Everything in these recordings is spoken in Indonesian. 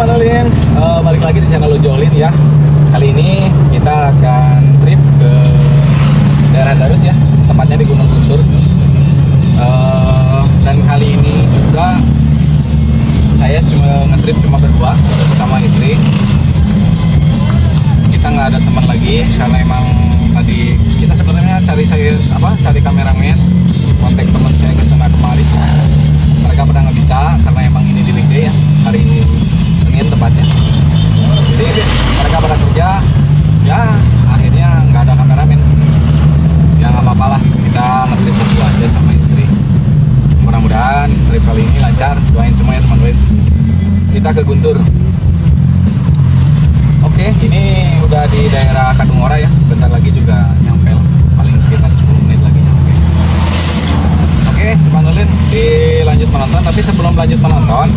teman Ulin, balik lagi di channel Ujo Ulin ya. Kali ini kita akan trip ke daerah Garut ya, tepatnya di Gunung Kuntur. Dan kali ini juga saya nge-trip cuma berdua sama istri. Kita nggak ada teman lagi karena emang tadi kita sebenarnya cari kameramen, kontak teman saya ke sana kemari. Mereka pada nggak bisa karena emang ini di weekday ya, hari Senin tepatnya. Jadi mereka pada kerja, ya akhirnya nggak ada kameramen. Ya nggak apa-apa lah, kita nge-trip berdua aja sama istri. Mudah-mudahan trip kali ini lancar, doain semua ya teman-teman. Kita ke Guntur. Oke, ini udah di daerah Kadungora ya, bentar lagi juga nyampe, paling sekitar 10 menit lagi nyampe. Oke, teman Ulin, dilanjut menonton. Tapi sebelum lanjut menonton,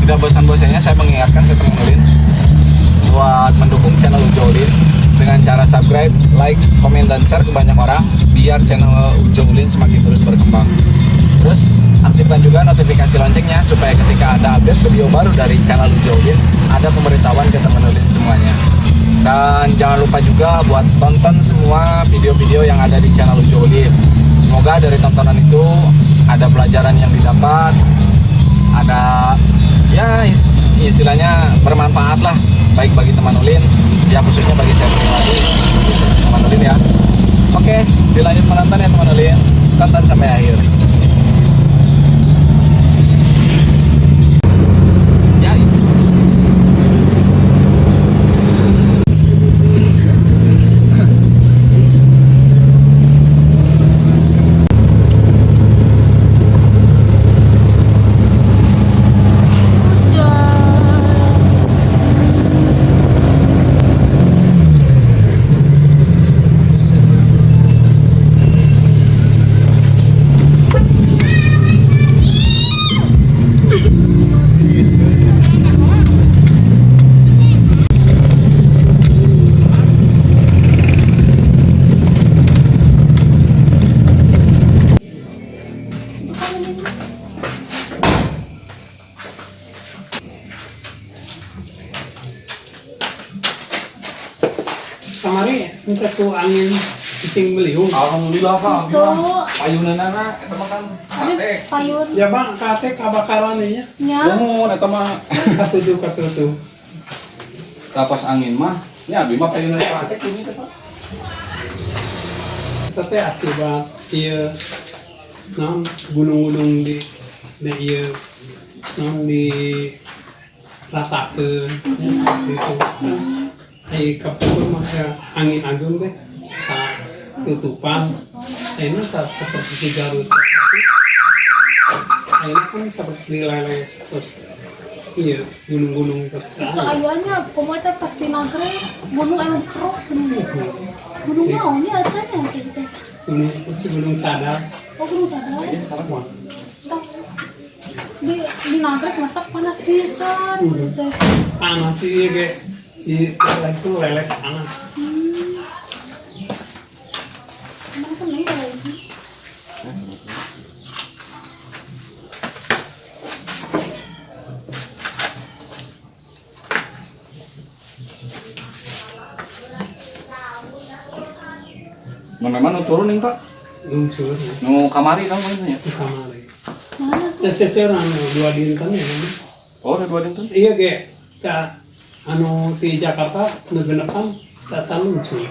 tidak bosan-bosannya saya mengingatkan ke teman Ulin buat mendukung channel Ujo Ulin dengan cara subscribe, like, komen, dan share ke banyak orang biar channel Ujo Ulin semakin terus berkembang. Terus aktifkan juga notifikasi loncengnya supaya ketika ada update video baru dari channel Ujo Ulin ada pemberitahuan ke teman Ulin semuanya. Dan jangan lupa juga buat tonton semua video-video yang ada di channel Ujo Ulin. Semoga dari tontonan itu ada pelajaran yang didapat, ada ya istilahnya bermanfaat lah, baik bagi teman Ulin, ya khususnya bagi saya pribadi, teman Ulin ya. Oke, dilanjut menonton ya teman Ulin, tonton sampai akhir. Ya, kamari minta tuh angin bising beliung. alhamdulillah Pak. Tuh. Payunan anak, eta mah kan kate. Payun. Ya bang, kate kabakaran nya. Ya. Nuhun eta mah Katutu. kapas angin mah. Ya abi mah payunan kate kudu teh Pak. Tete akibat ieu naon gunung-gunung di ieu naon di rasakeun ya seperti itu. Ai kapur mah ya angin agung teh tutupan. Ayeuna tak seperti di Garut. Ayeuna kan seperti lele terus iya gunung-gunung terus. Itu ayahnya pokoknya pasti nangkre gunung emang kerok gunung maunya atanya gitu. Gunung Cadar. Oh gunung cadar. Wah. Di nangkre mata panas pisan gitu. Panas ieu ge di itu leles panas. Mana kan nih lagi. Memang turun nih Pak. Lungsur Nu kamari tahu kan ya? di kamari. Mana tuh? Ya seseran dua dinten ya. Oh, ada 2 dinten. Iya ge ka anu di Jakarta neugenepan ta lungsur.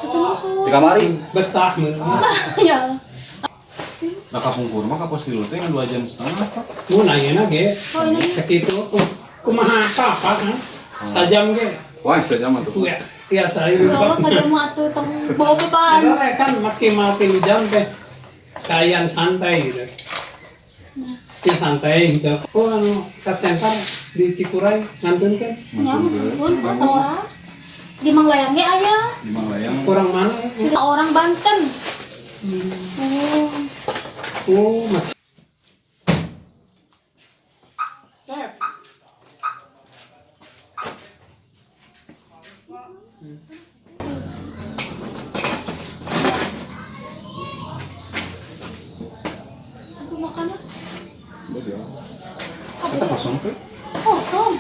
Kecelakaan. Di kamari. Betah meureun. Ya. Nah, kapungkur mah ka pos tilu teh 2 jam setengah Pak. Mun ayeuna ge Oh ini. sakitu kumaha apa kan? Sajam ge. Wah, sejam atuh. Ya tiasa ieu. Kalau saja mah tuh tong bawa beban. Karena kan maksimal 3 jam teh kayan santai gitu. Ya santai gitu. Oh anu kat center di Cikuray ngantun kan Ya pun seorang di Manglayang ge aya. Di Manglayang. kurang mana ya? Cerita orang Banten. Oh. Oh macam. Aku makan lah. Kita kosong tuh. Oh, kosong.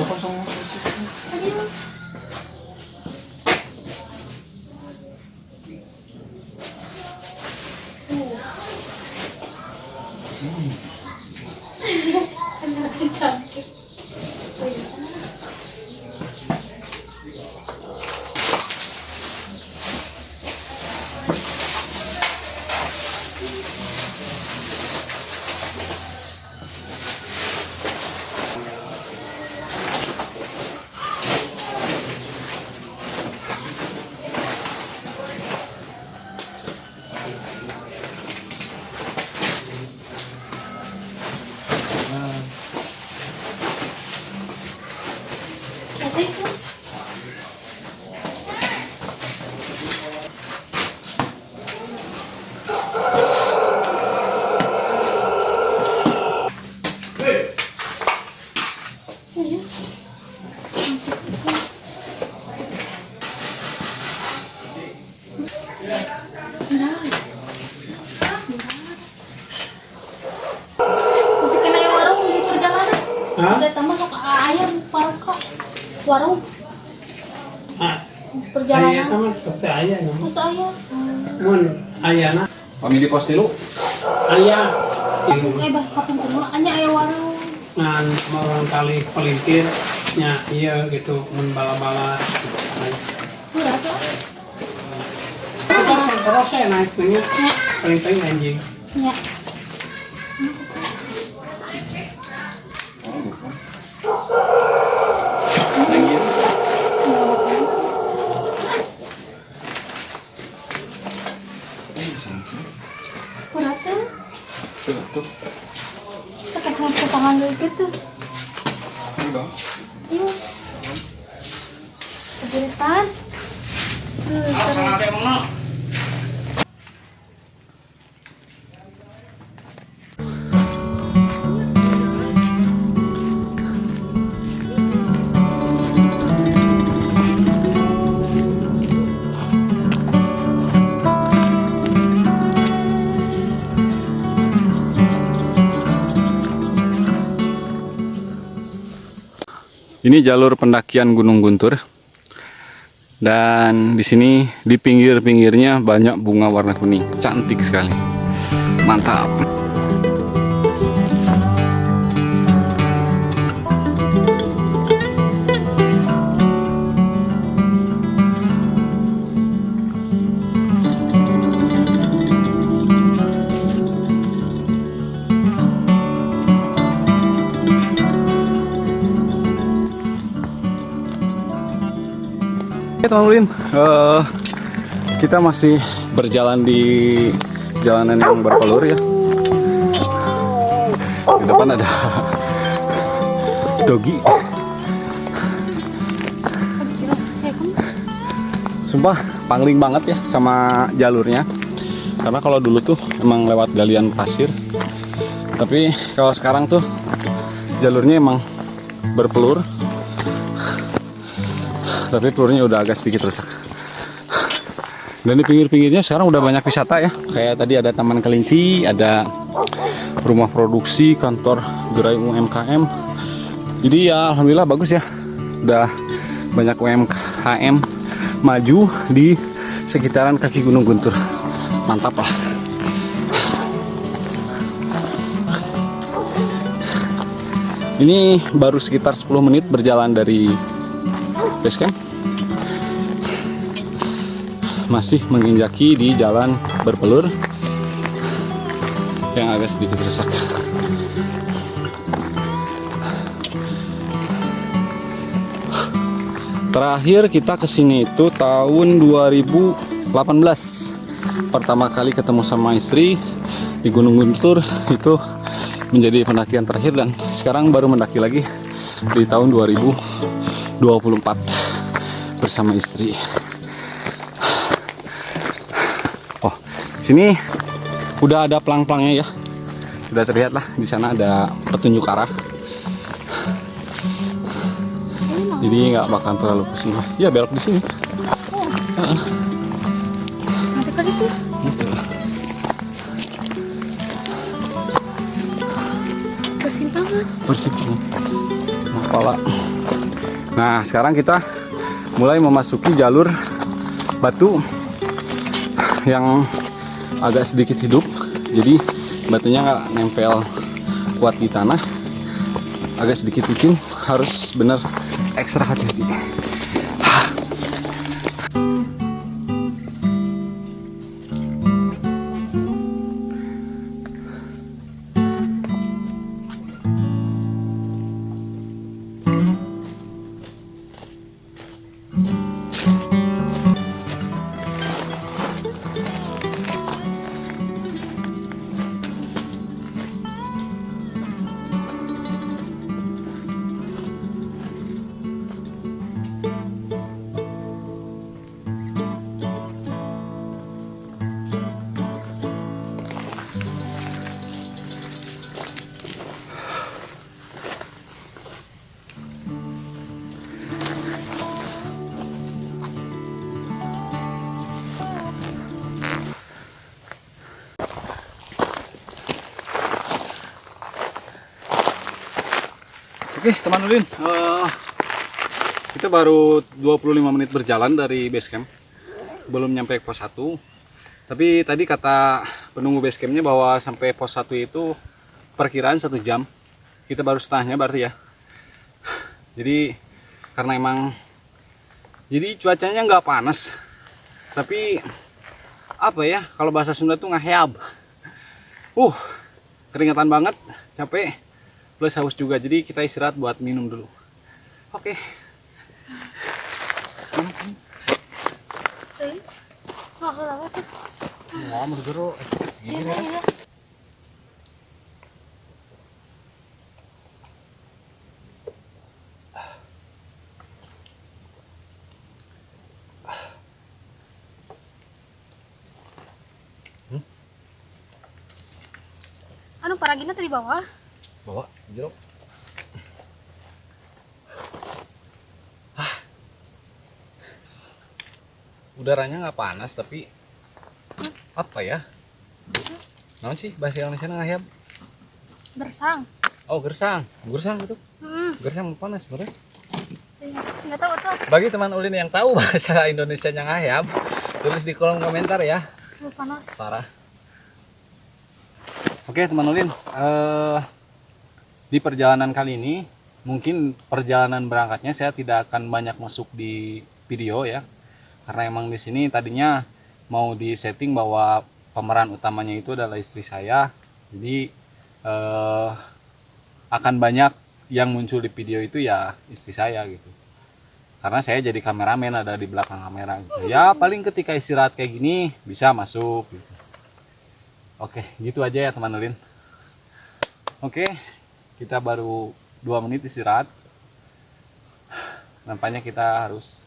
Kosong. Aduh. Cantik. Cantik tuh. Iya. Masih kena yang warung di perjalanan. Hah? Saya tambah sok ayam parok kok. Warung Ah, ayah perjalanan. sama pasti ayah nama. Terus ayam. Mun ayana Family pos tilu. ayah. Bah kapung kumula anya aya warung. Ngan orang kali pelintir nya iya gitu mun bala-bala. Murah tuh. Terus saya naik nya paling-paling anjing. Ya. Anjir. Murah tuh. Tuh. Kita kesangan gitu. Ini dong. Iya. Keburitan. Keren. Ini jalur pendakian Gunung Guntur. Dan di sini di pinggir-pinggirnya banyak bunga warna kuning, cantik sekali. Mantap. Oke teman Ulin, kita masih berjalan di jalanan yang berpelur ya. Di depan ada dogi. Sumpah pangling banget ya sama jalurnya. Karena kalau dulu tuh emang lewat galian pasir. Tapi kalau sekarang tuh jalurnya emang berpelur. Tapi pelurnya udah agak sedikit rusak. Dan di pinggir-pinggirnya sekarang udah banyak wisata ya. Kayak tadi ada Taman Kelinci, ada rumah produksi, kantor gerai UMKM. Jadi ya alhamdulillah bagus ya. Udah banyak UMKM maju di sekitaran kaki Gunung Guntur. Mantap lah. Ini baru sekitar 10 menit berjalan dari base camp. Masih menginjaki di jalan berpelur yang agak sedikit rusak. Terakhir kita kesini itu tahun 2018. Pertama kali ketemu sama istri di Gunung Guntur, itu menjadi pendakian terakhir, dan sekarang baru mendaki lagi di tahun 2024 bersama istri. Oh, sini udah ada pelang-pelangnya ya. Sudah terlihat lah, di sana ada petunjuk arah. Jadi nggak bakal terlalu pusing. Ya belok di sini. Nanti kali itu. Bersih banget. Bersih. kepala. Nah, sekarang kita mulai memasuki jalur batu yang agak sedikit hidup. Jadi batunya nggak nempel kuat di tanah, agak sedikit licin, harus bener ekstra hati-hati. Oke, teman Ulin, kita baru 25 menit berjalan dari base camp, belum nyampe pos 1. Tapi tadi kata penunggu base campnya bahwa sampai pos 1 itu perkiraan 1 jam. Kita baru setengahnya berarti ya. Jadi karena emang jadi cuacanya nggak panas, tapi apa ya, kalau bahasa Sunda tuh ngaheab. Keringatan banget, capek, plus haus juga. Jadi kita istirahat buat minum dulu. Oke. Anu paragina tadi bawah. Bawa jeruk. Udaranya nggak panas tapi apa ya? Naon sih bahasa Indonesia ngaheab? Gersang. Oh, gersang. Gersang gitu. Gersang panas bener. Nggak tahu tuh. Bagi teman Ulin yang tahu bahasa Indonesia yang ngaheab, tulis di kolom komentar ya. Panas. Parah. Oke, teman Ulin, di perjalanan kali ini mungkin perjalanan berangkatnya saya tidak akan banyak masuk di video ya, karena emang di sini tadinya mau di setting bahwa pemeran utamanya itu adalah istri saya, jadi akan banyak yang muncul di video itu ya istri saya gitu, karena saya jadi kameramen ada di belakang kamera gitu. Ya paling ketika istirahat kayak gini bisa masuk gitu. Oke, gitu aja ya teman Ulin. Oke, kita baru 2 menit istirahat. Nampaknya kita harus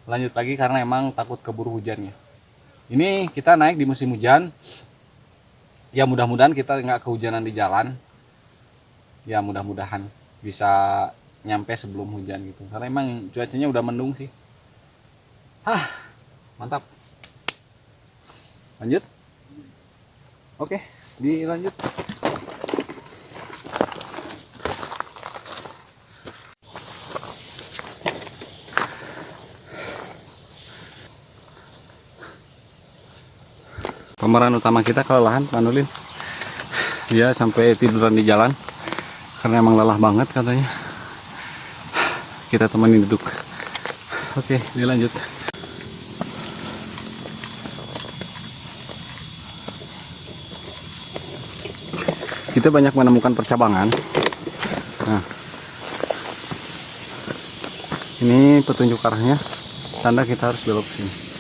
lanjut lagi karena emang takut keburu hujannya. Ini kita naik di musim hujan. Ya mudah-mudahan kita nggak kehujanan di jalan. Ya mudah-mudahan bisa nyampe sebelum hujan gitu. Karena emang cuacanya udah mendung sih. Mantap. Lanjut. Oke, dilanjut. Pemeran utama kita kelelahan, Manulin. Dia sampai tiduran di jalan karena emang lelah banget katanya. Kita temenin duduk. Oke, dilanjut. Kita banyak menemukan percabangan. Nah, ini petunjuk arahnya, tanda kita harus belok sini.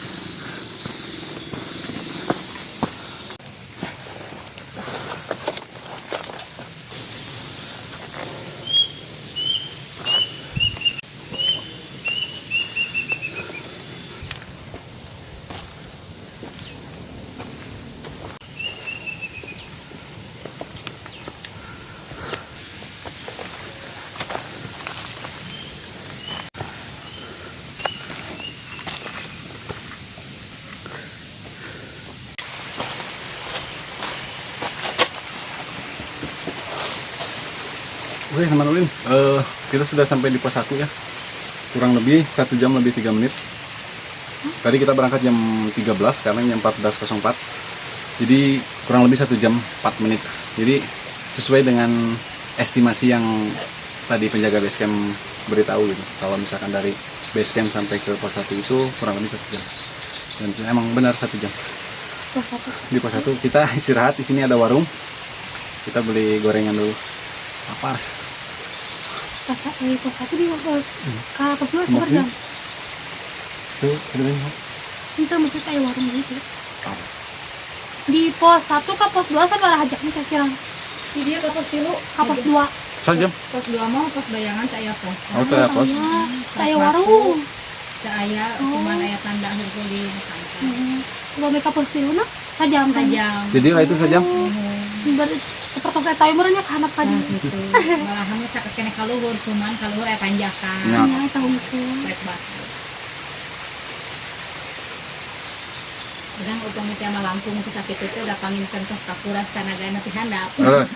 Oke teman Ulin, kita sudah sampai di pos 1 ya. Kurang lebih 1 jam lebih 3 menit. Tadi kita berangkat jam 13, sekarang jam 14.04. Jadi kurang lebih 1 jam 4 menit. Jadi sesuai dengan estimasi yang tadi penjaga basecamp beritahu gitu. Kalau misalkan dari basecamp sampai ke pos 1 itu kurang lebih 1 jam. Dan emang benar 1 jam. Pos 1. Di pos 1 kita istirahat, di sini ada warung. Kita beli gorengan dulu. Apa? Pos 1 di pos 2 Sebelah seberjam. Tuh, kedengeran. Itu masih kayak warung gitu. Di pos 1 ke pos 2 sabar hajaknya kira-kira. Di dia ke pos 3, Ke pos 2. 1 jam. pos 2 mau pos bayangan tak aya pos. Oh, teh pos. Kayak warung. Tak aya cuman aya tanda huruf di kantor. Kalau mereka pos 3 nah sajam saja. Sajam. Jadi lah itu sejam. Seperti saya tahu merenya kanap Nah, kaji. gitu. Malahan mah cakep kene kaluhur cuman kaluhur aya tanjakan. Ya. Ya, tahu itu. Baik banget. Udah utang teh mah Lampung ke sakit itu udah panginkeun ke Kapuras Tanagana teh handap. Terus.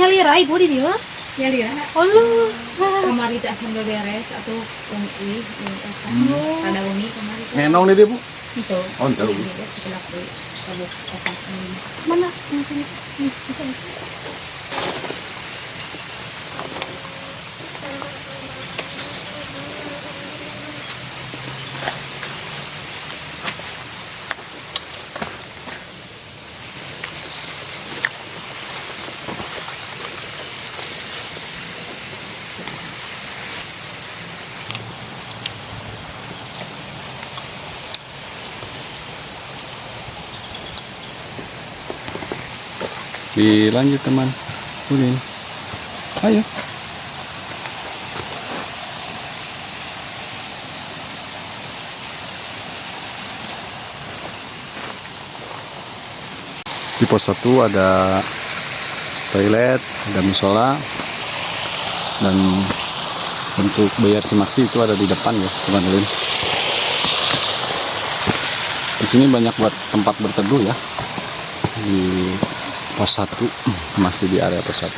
Nyalira ibu di dia. Ya lihat. Allah. Kamari teh asam beberes atau umi eta. Kada umi kamari. Ngenong nih dia, Bu. Itu. Oh, enggak, Bu. Sebelah di kabuk eta. Mana? Dilanjut teman Ulin. Ayo. Di pos 1 ada toilet, ada musola, dan untuk bayar simaksi itu ada di depan ya teman Ulin. Di sini banyak buat tempat berteduh ya. Di pos 1 masih di area pos 1.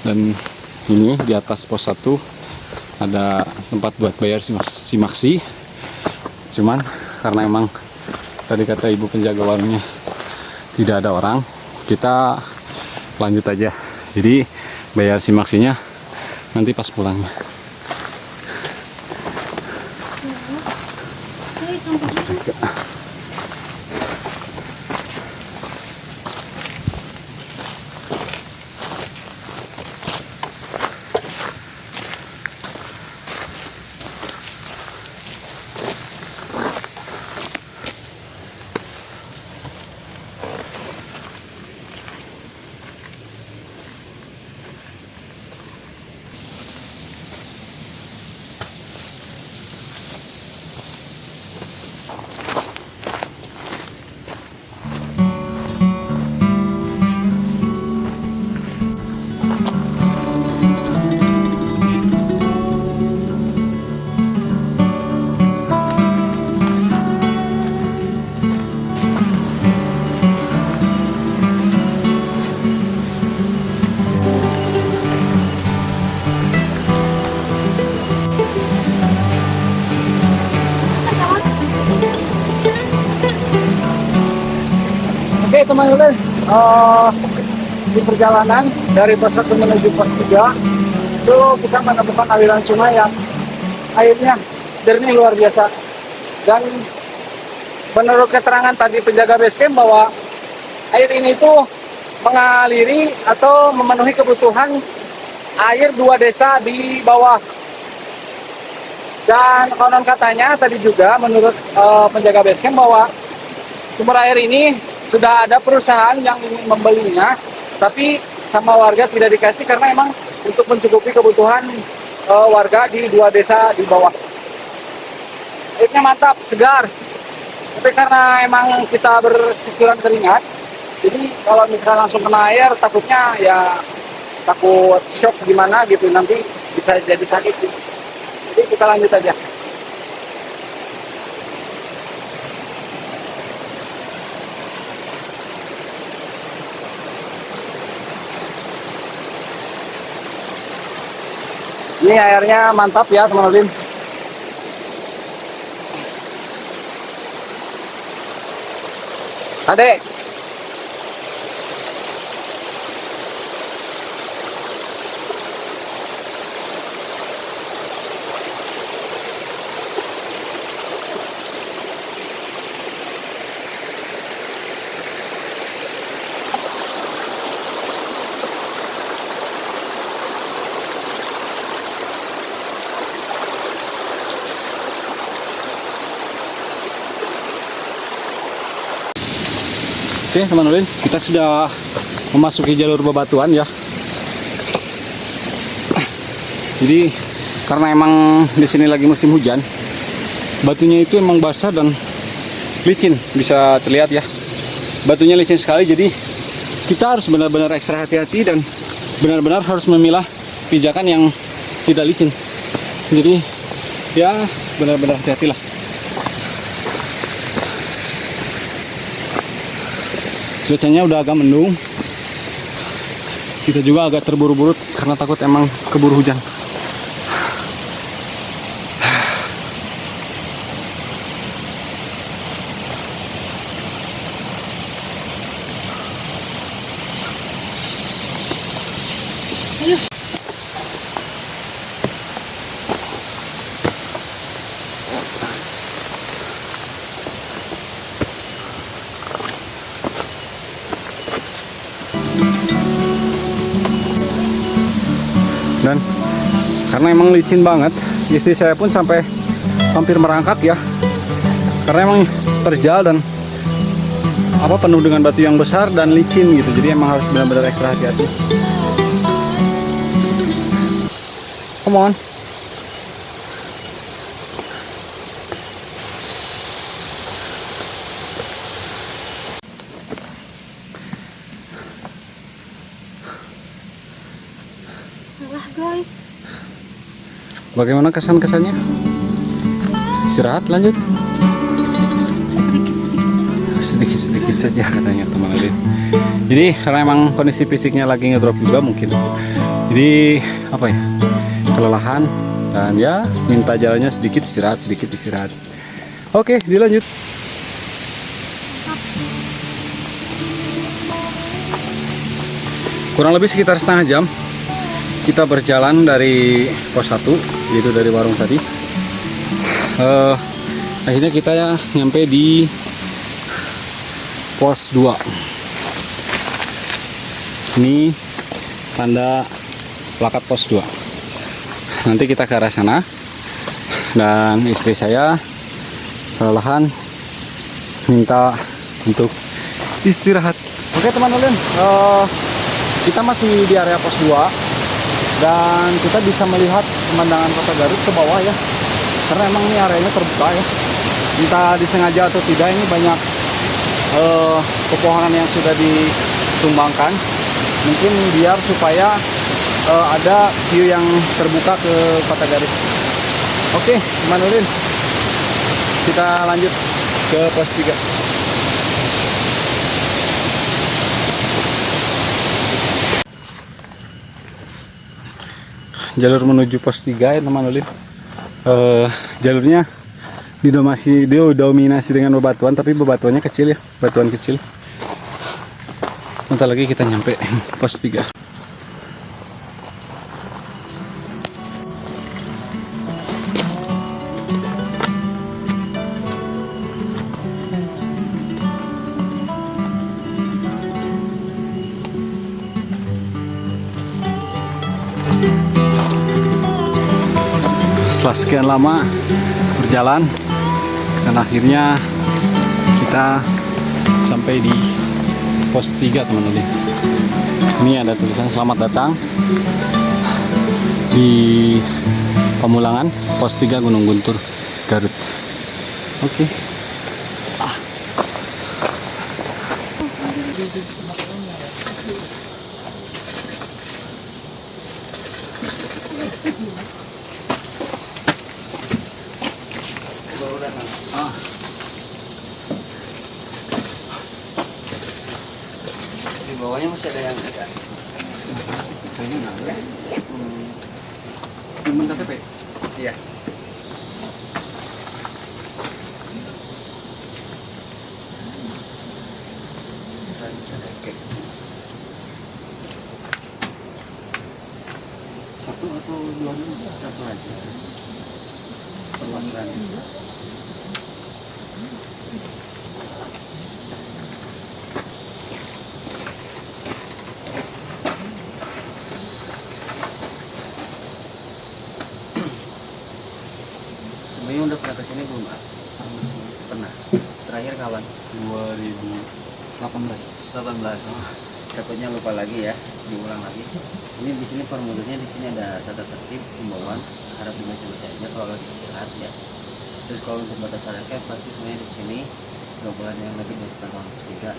Dan ini di atas pos 1 ada tempat buat bayar simaksi. Cuman karena emang tadi kata ibu penjaga warungnya tidak ada orang, kita lanjut aja. Jadi bayar simaksinya nanti pas pulangnya. Sampai Oke teman Ulin, di perjalanan dari pos 1 menuju pos 3 itu kita menemukan aliran sungai yang airnya jernih luar biasa. Dan menurut keterangan tadi penjaga basecamp bahwa air ini tuh mengaliri atau memenuhi kebutuhan air 2 desa di bawah. Dan konon katanya tadi juga menurut penjaga basecamp bahwa sumber air ini sudah ada perusahaan yang ingin membelinya, tapi sama warga tidak dikasih karena emang untuk mencukupi kebutuhan warga di 2 desa di bawah. Airnya mantap, segar. Tapi karena emang kita berpikiran keringat, jadi kalau misalnya langsung kena air, takutnya ya takut shock gimana gitu, nanti bisa jadi sakit sih. Jadi kita lanjut aja. Ini airnya mantap ya teman-teman. Adek. Oke teman-teman, kita sudah memasuki jalur bebatuan ya. Jadi karena emang di sini lagi musim hujan, batunya itu emang basah dan licin, bisa terlihat ya. Batunya licin sekali, jadi kita harus benar-benar ekstra hati-hati dan benar-benar harus memilah pijakan yang tidak licin. Jadi ya benar-benar hati-hatilah. Cuacanya udah agak mendung. Kita juga agak terburu-buru karena takut emang keburu hujan. Dan karena emang licin banget, istri saya pun sampai hampir merangkak ya, karena emang terjal dan penuh dengan batu yang besar dan licin gitu. Jadi emang harus benar-benar ekstra hati-hati. Come on. Guys, Bagaimana kesan-kesannya? Istirahat lanjut. Sedikit-sedikit saja katanya teman-teman. Jadi karena emang kondisi fisiknya lagi ngedrop juga mungkin. Jadi kelelahan dan ya minta jalannya sedikit istirahat. Oke, dilanjut. Kurang lebih sekitar setengah jam kita berjalan dari pos 1, yaitu dari warung tadi. Akhirnya kita ya nyampe di pos 2. Ini tanda plakat pos 2. Nanti kita ke arah sana. Dan istri saya kelelahan minta untuk istirahat. Oke teman-teman, kita masih di area pos 2. Dan kita bisa melihat pemandangan kota Garut ke bawah ya, karena emang ini areanya terbuka ya, entah disengaja atau tidak. Ini banyak pepohonan yang sudah ditumbangkan, mungkin biar supaya ada view yang terbuka ke kota Garut. Oke teman-teman, kita lanjut ke pos 3. Jalur menuju pos 3 ya teman-teman. Jalurnya didominasi dengan bebatuan, tapi bebatuannya kecil ya, batuan kecil. Bentar lagi kita nyampe pos 3. Setelah sekian lama berjalan dan akhirnya kita sampai di pos 3 teman-teman. Ini ada tulisan selamat datang di Pamulangan pos 3 Gunung Guntur Garut. Oke. Di bawahnya masih ada yang ada. dokumen KTP. Iya. Satu atau dua dulu? Satu aja. Perwakilan. Sebenarnya udah pernah kesini belum, Pak? Pernah. Terakhir kapan? 2018. 18. Takutnya lupa lagi ya, diulang lagi. Ini di sini formulirnya di sini ada tata tertib, himbauan, harap dibaca aja kalau lagi istirahat ya. Terus kalau untuk batas area pasti semuanya di sini nggak boleh yang lebih dari pantauan pos 3.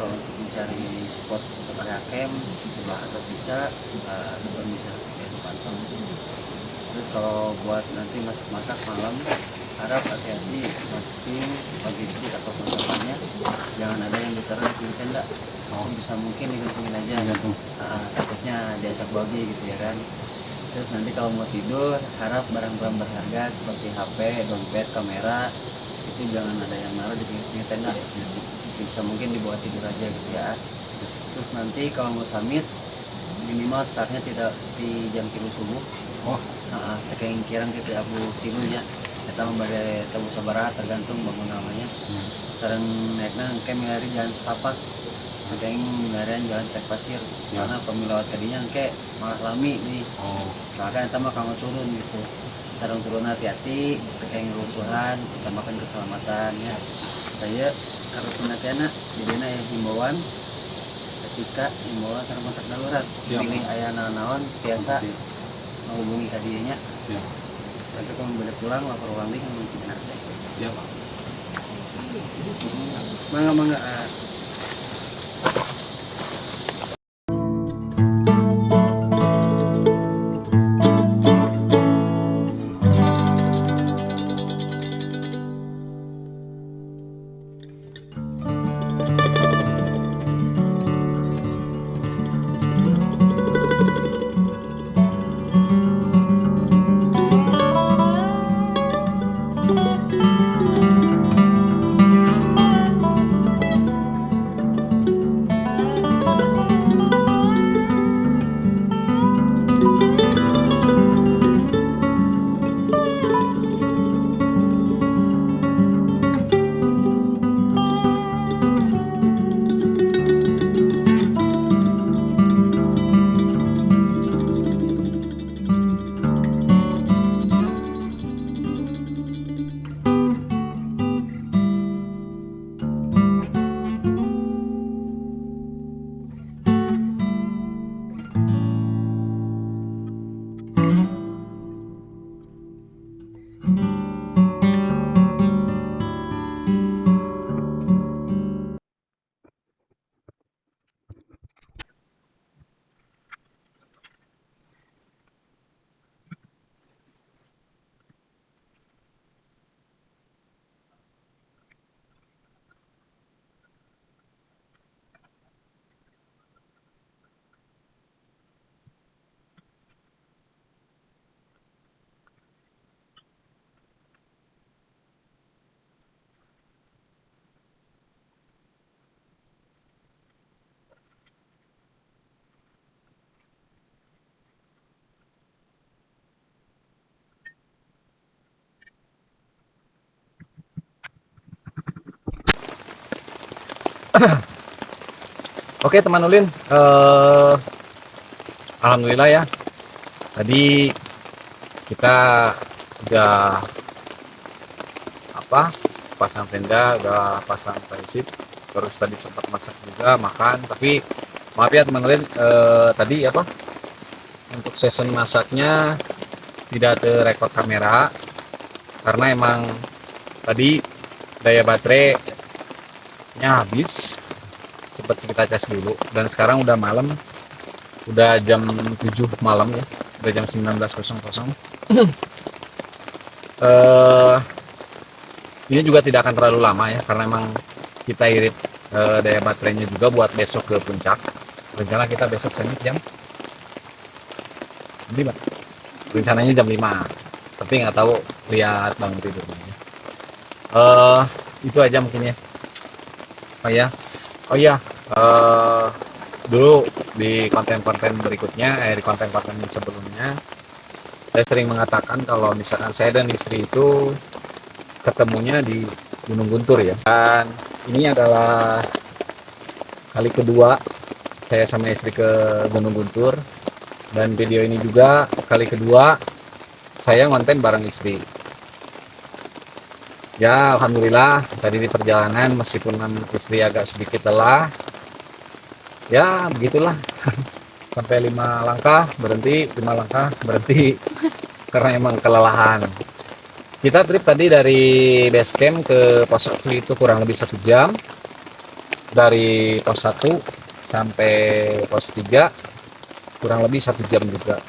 Kalau untuk mencari spot untuk area camp sebelah atas bisa, sebelah depan bisa kayak dipantau. Terus kalau buat nanti masak malam, harap hati-hati posting logistik atau persiapannya, jangan ada yang ditaruh di tenda. Bisa mungkin digantungin aja. Takutnya diacak babi gitu ya kan. Terus nanti kalau mau tidur, harap barang-barang berharga seperti HP, dompet, kamera itu jangan ada yang naruh di pinggir tenda. Bisa mungkin dibawa tidur aja gitu ya. Terus nanti kalau mau summit, minimal startnya tidak di jam 3 subuh. Kayak kirang kita abu tidunya. Kita membagi tamu sabaraha tergantung bangun namanya. Sarang naiknya kayak milari jalan setapak. Kayak milarian jalan tek pasir. Karena pemilawat tadinya kayak malah lami nih. Makanya kita mah kalau turun gitu. Sarang turun hati-hati, kayak rusuhan, kita makan keselamatan ya. Saya kalau pendakiannya jadinya ya himbauan ketika himbauan sarang kontak darurat. Pilih ayah naon biasa menghubungi kadinya. Tapi kalau boleh pulang lapor ulang lagi mungkin ada. Siap, Pak. Mangga. Oke teman Ulin, alhamdulillah ya. Tadi kita udah pasang tenda, udah pasang prinsip, terus tadi sempat masak juga, makan. Tapi maaf ya teman Ulin, tadi untuk season masaknya tidak terekod kamera karena emang tadi daya baterainya habis. Seperti kita cas dulu, dan sekarang udah malam, udah jam 7 malam ya, udah jam 19.00. Ini juga tidak akan terlalu lama ya, karena emang kita irit daya baterainya juga buat besok ke puncak. Rencana kita besok summit jam 5. rencananya jam 5, tapi nggak tahu lihat bangun tidurnya. Itu aja mungkin ya. Oh iya, dulu di konten-konten berikutnya, di konten-konten sebelumnya, saya sering mengatakan kalau misalkan saya dan istri itu ketemunya di Gunung Guntur ya. Dan ini adalah kali kedua saya sama istri ke Gunung Guntur. Dan video ini juga kali kedua saya ngonten bareng istri. Ya alhamdulillah tadi di perjalanan meskipun istri agak sedikit lelah, ya begitulah. Sampai 5 langkah berhenti, 5 langkah berhenti karena emang kelelahan. Kita trip tadi dari base camp ke pos 1 itu kurang lebih 1 jam. Dari pos 1 sampai pos 3 kurang lebih 1 jam juga.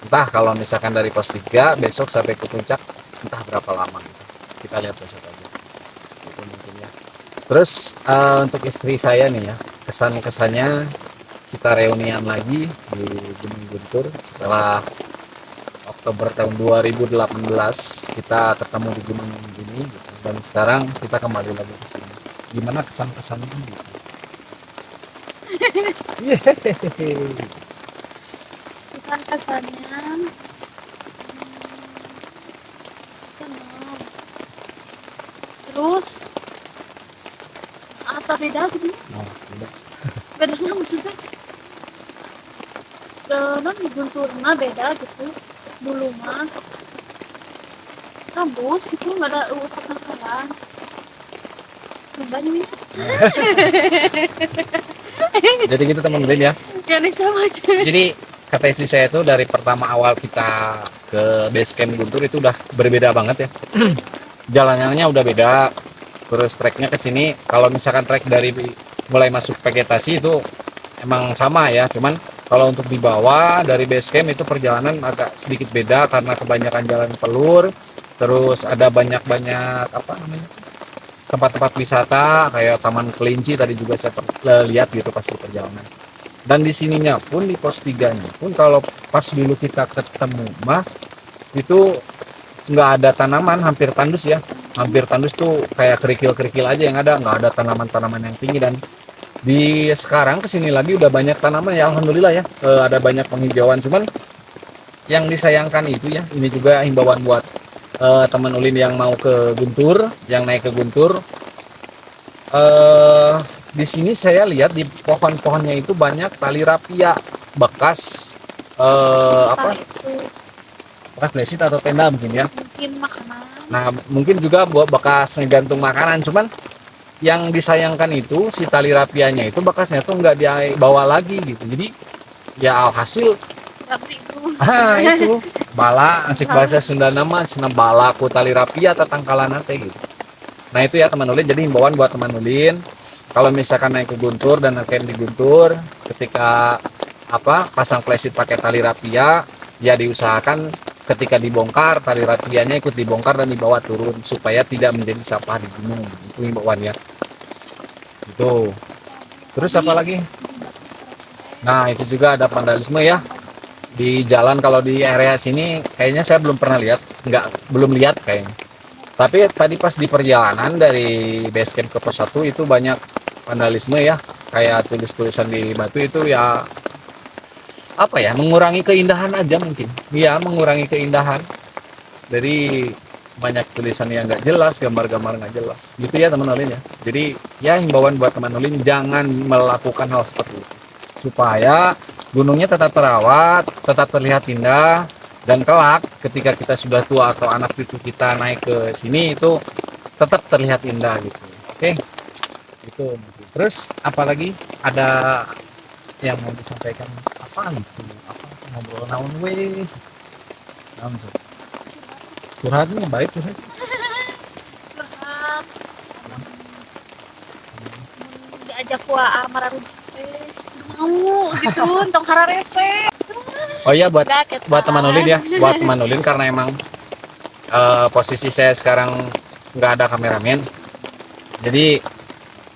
Entah kalau misalkan dari pos 3 besok sampai ke puncak entah berapa lama gitu. Kita lihat besok aja itu mungkin ya. Terus untuk istri saya nih ya, kesan-kesannya kita reunian lagi di Gunung Guntur setelah Oktober tahun 2018 kita ketemu di gunung ini gitu. Dan sekarang kita kembali lagi ke sini. Gimana kesan-kesannya gitu? Kesan-kesannya senang. Terus asa beda gitu. Oh, udah. Bedanya maksudnya non gunturnya beda gitu. Dulu mah kampus gitu nggak ada pertengkaran. Sebenarnya Jadi gitu teman-teman ya. jadi sama aja. Jadi kata istri saya itu dari pertama awal kita ke base camp Guntur itu udah berbeda banget ya. Jalanannya udah beda. Terus treknya ke sini kalau misalkan trek dari mulai masuk vegetasi itu emang sama ya. Cuman kalau untuk di bawah dari base camp itu perjalanan agak sedikit beda karena kebanyakan jalan pelur. Terus ada banyak-banyak apa namanya? Tempat-tempat wisata kayak Taman Kelinci tadi juga saya lihat gitu pas di perjalanan. Dan di sininya pun di pos 3-nya pun kalau pas dulu kita ketemu mah itu nggak ada tanaman, hampir tandus ya. Hampir tandus tuh kayak kerikil-kerikil aja yang ada, nggak ada tanaman-tanaman yang tinggi. Dan di sekarang kesini lagi udah banyak tanaman ya alhamdulillah ya. Ada banyak penghijauan, cuman yang disayangkan itu ya, ini juga himbauan buat teman ulin yang mau ke Guntur, yang naik ke Guntur. Di sini saya lihat di pohon-pohonnya itu banyak tali rapia bekas apa? Itu Bekas blesit atau tenda mungkin ya. mungkin makanan. Nah, mungkin juga buat bekas ngegantung makanan, cuman yang disayangkan itu si tali rapianya itu bekasnya tuh nggak dibawa lagi gitu. Jadi ya alhasil Tapi itu itu bala cek bahasa Sunda nama cenah bala ku tali rapia tatangkalan teh gitu. Nah itu ya teman ulin, jadi himbauan buat teman ulin kalau misalkan naik ke Guntur dan ngecamp di Guntur, ketika pasang flashlight pakai tali rapia ya diusahakan ketika dibongkar tali rapianya ikut dibongkar dan dibawa turun supaya tidak menjadi sampah di gunung. Itu himbauan ya. Itu. Terus apa lagi? Nah itu juga ada vandalisme ya di jalan. Kalau di area sini kayaknya saya belum pernah lihat, belum lihat kayaknya. Tapi tadi pas di perjalanan dari base camp ke pos 1 itu banyak vandalisme ya, kayak tulis-tulisan di batu itu ya mengurangi keindahan aja mungkin. Iya, mengurangi keindahan. Dari banyak tulisan yang nggak jelas, gambar-gambar nggak jelas. Gitu ya teman ulin ya. Jadi ya himbauan buat teman ulin jangan melakukan hal seperti itu. Supaya gunungnya tetap terawat, tetap terlihat indah, dan kelak ketika kita sudah tua atau anak cucu kita naik ke sini itu tetap terlihat indah gitu. Oke. Itu. Terus apalagi ada yang mau disampaikan apa gitu? Apa ngobrol naon we? Naon tuh? Curhatnya baik curhat. curhat. Diajak kuah mararuncik teh mau gitu tong hararese. Oh iya buat Udah, kita. teman ulin ya, buat teman ulin karena emang posisi saya sekarang nggak ada kameramen. Jadi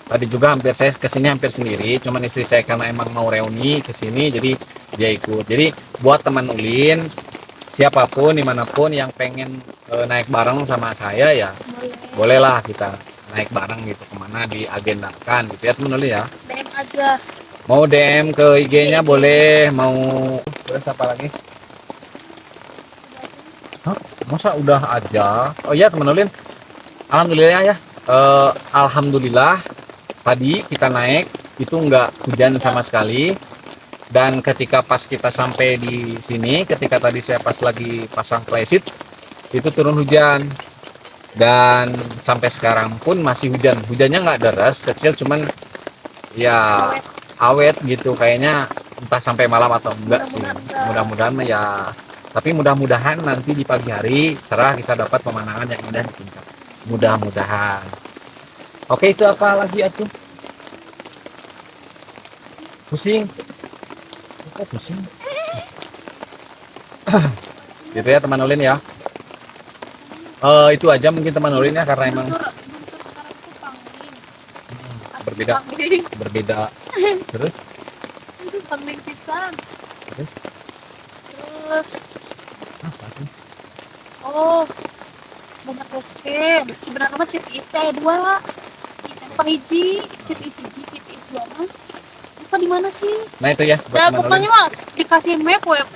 tadi juga saya kesini hampir sendiri, cuman istri saya karena emang mau reuni kesini jadi dia ikut. Jadi buat teman ulin siapapun dimanapun yang pengen naik bareng sama saya ya bolehlah kita naik bareng gitu kemana diagendakan gitu ya teman-teman ya. DM aja. Mau DM ke IG-nya boleh, mau terus apa lagi? Hah? Masa udah aja? Oh iya teman-teman, alhamdulillah ya. Alhamdulillah tadi kita naik itu nggak hujan sama sekali. Dan ketika pas kita sampai di sini, ketika tadi saya pas lagi pasang flysheet, itu turun hujan. Dan sampai sekarang pun masih hujan. Hujannya nggak deras, kecil, cuman ya awet gitu. Kayaknya entah sampai malam atau enggak sih. Mudah-mudahan ya. Tapi mudah-mudahan nanti di pagi hari cerah kita dapat pemandangan yang indah di puncak. Mudah-mudahan. Oke, itu apa lagi atuh? Pusing. Kok pusing? Gitu ya teman ulin ya. Itu aja mungkin teman ulin ya karena emang Guntur sekarang tuh pangling. Asli berbeda. pangling. berbeda. Terus Itu pangling pisang. Terus? Terus apa tuh? oh banyak basecamp. Sebenarnya mah CTIS teh 2. Apa hiji? CTIS hiji, CTIS 2 mah. Apa di mana sih? Nah itu ya buat Nah, teman ulin. pokoknya mah dikasih map web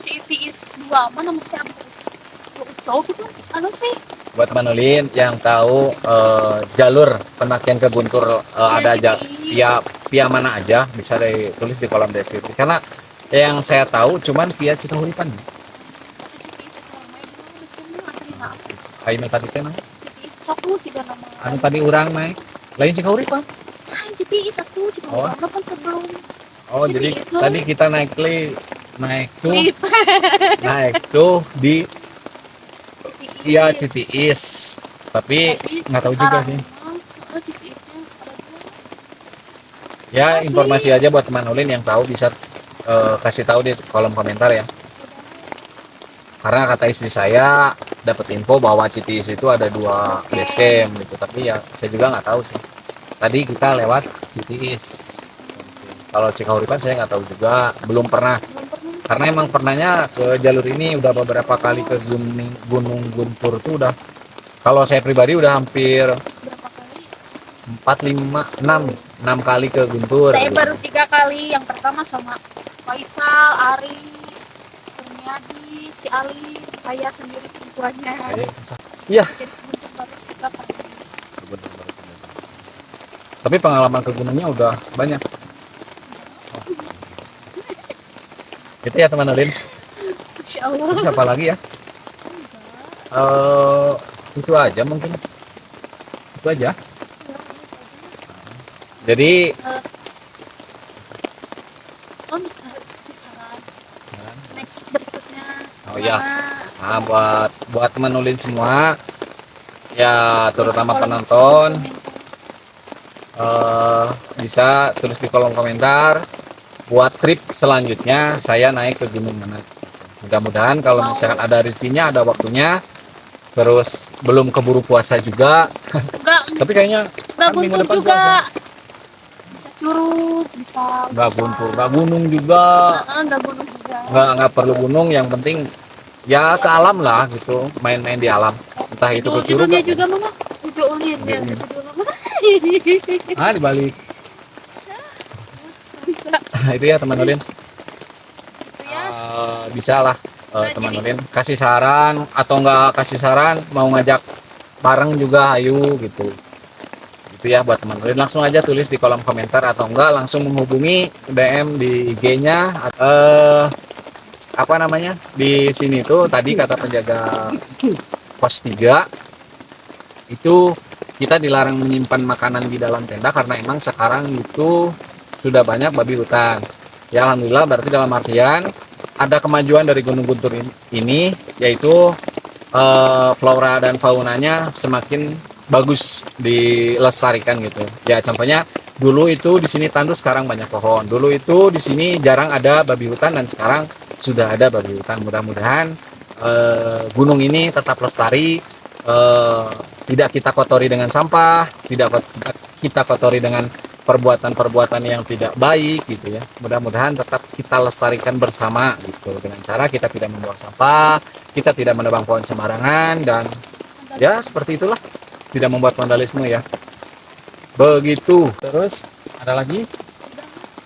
CTIS 2 mana mesti jauh gitu. Anu sih? Buat teman ulin yang tahu jalur pendakian ke Guntur ada aja via via mana aja bisa ditulis di kolom deskripsi karena yang saya tahu cuman via Cikahuripan. CTIS sama ini mah basecamp asli nah. Ayeuna tadi teh nah. CTIS 1 juga nama. Anu tadi urang naik lain Cikahuripan. CTIS 1 juga Oh. kan sebelum Oh jadi CTIS no. tadi kita naik tuh Lip. naik tuh di iya CTIS. CTIS tapi nggak tahu juga sih. CTIS-nya ada dua. Ya Makasih. informasi aja buat teman ulin yang tahu bisa kasih tahu di kolom komentar ya. Karena kata istri saya dapat info bahwa CTIS itu ada 2 base camp gitu, tapi ya saya juga nggak tahu sih. Tadi kita lewat CTIS. Kalau Cikahuripan saya nggak tahu juga, belum pernah. Belum pernah. Karena emang pernahnya ke jalur ini udah beberapa kali ke Gunung Guntur tuh udah. Kalau saya pribadi udah hampir Berapa kali? 4, 5, 6 kali ke Guntur. Saya gitu. baru 3 kali. Yang pertama sama Faisal, Ari, Kurniadi, si Ali, saya sendiri perempuannya. Iya. Jadi untuk baru 3 kali. Tapi pengalaman ke gunungnya udah banyak. Itu ya teman ulin. Insya Allah. Terus apa lagi ya? Itu aja mungkin. Itu aja. Jadi Oh, kasih saran. Next berikutnya. Oh ya. Mana? Nah, buat teman ulin semua ya terutama penonton bisa tulis di kolom komentar buat trip selanjutnya saya naik ke gunung mana. Mudah-mudahan kalau misalkan ada rezekinya, ada waktunya, terus belum keburu puasa juga. Enggak, Tapi kayaknya enggak kan minggu guntur depan juga. puasa. Bisa curut, bisa Nggak guntur, nggak gunung juga, enggak gunung juga. nggak perlu gunung. Yang penting ya ke alam lah gitu, main-main di alam. Entah itu ke curug. Judulnya juga mana? Ujo ulin ya, Mm-mm. judulnya mana? Dibalik. Bisa Itu ya teman ulin. gitu ya. Bisa lah teman ulin kasih saran atau enggak kasih saran mau ngajak bareng juga ayo gitu ya buat teman ulin langsung aja tulis di kolom komentar atau enggak langsung menghubungi DM di IG-nya apa namanya di sini tuh tadi kata penjaga pos 3 itu kita dilarang menyimpan makanan di dalam tenda karena emang sekarang itu sudah banyak babi hutan. Ya alhamdulillah berarti dalam artian ada kemajuan dari Gunung Guntur ini yaitu flora dan faunanya semakin bagus dilestarikan gitu. Ya contohnya dulu itu di sini tandus sekarang banyak pohon. Dulu itu di sini jarang ada babi hutan dan sekarang sudah ada babi hutan. Mudah-mudahan gunung ini tetap lestari, tidak kita kotori dengan sampah, tidak kita kotori dengan perbuatan-perbuatan yang tidak baik gitu ya. Mudah-mudahan tetap kita lestarikan bersama gitu dengan cara kita tidak membuang sampah, kita tidak menebang pohon sembarangan dan ya seperti itulah, tidak membuat vandalisme ya. Begitu. Terus ada lagi?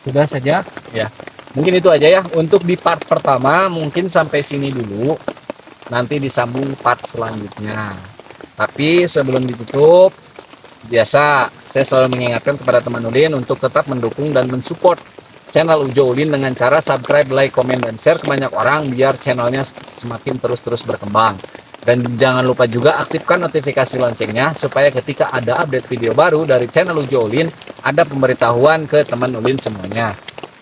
Sudah saja ya. Mungkin itu aja ya untuk di part pertama, mungkin sampai sini dulu. Nanti disambung part selanjutnya. Tapi sebelum ditutup, biasa saya selalu mengingatkan kepada teman Ulin untuk tetap mendukung dan mensupport channel Ujo Ulin dengan cara subscribe, like, komen, dan share ke banyak orang biar channelnya semakin terus-terus berkembang. Dan jangan lupa juga aktifkan notifikasi loncengnya supaya ketika ada update video baru dari channel Ujo Ulin ada pemberitahuan ke teman Ulin semuanya.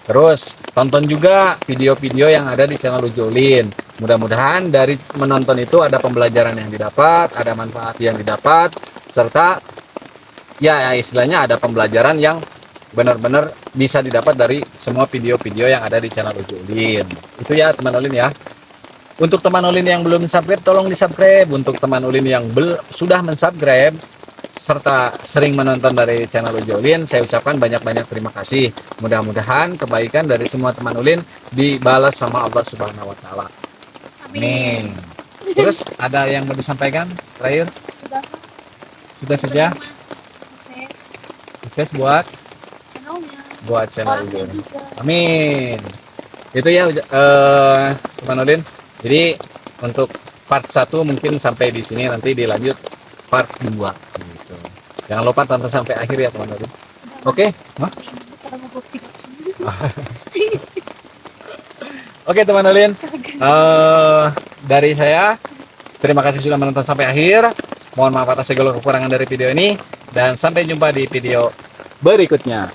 Terus tonton juga video-video yang ada di channel Ujo Ulin. Mudah-mudahan dari menonton itu ada pembelajaran yang didapat, ada manfaat yang didapat, serta ya istilahnya ada pembelajaran yang benar-benar bisa didapat dari semua video-video yang ada di channel Ujo Ulin. Itu ya teman Ulin ya. Untuk teman Ulin yang belum subscribe, tolong di-subscribe. Untuk teman Ulin yang sudah mensubscribe serta sering menonton dari channel Ujo Ulin, saya ucapkan banyak-banyak terima kasih. Mudah-mudahan kebaikan dari semua teman Ulin dibalas sama Allah Subhanahu wa taala. Amin. Terus ada yang mau disampaikan terakhir? Sudah. Sudah saja. Sukses. Sukses buat Channelnya. channel Ujo Orangnya Ulin. juga. Amin. Itu ya teman Ulin. Jadi untuk part 1 mungkin sampai di sini, nanti dilanjut part 2 gitu. Jangan lupa tonton sampai akhir ya teman-teman. Oke? Hah? Kalau mau cek. Oke teman Ulin. Dari saya terima kasih sudah menonton sampai akhir. Mohon maaf atas segala kekurangan dari video ini dan sampai jumpa di video berikutnya.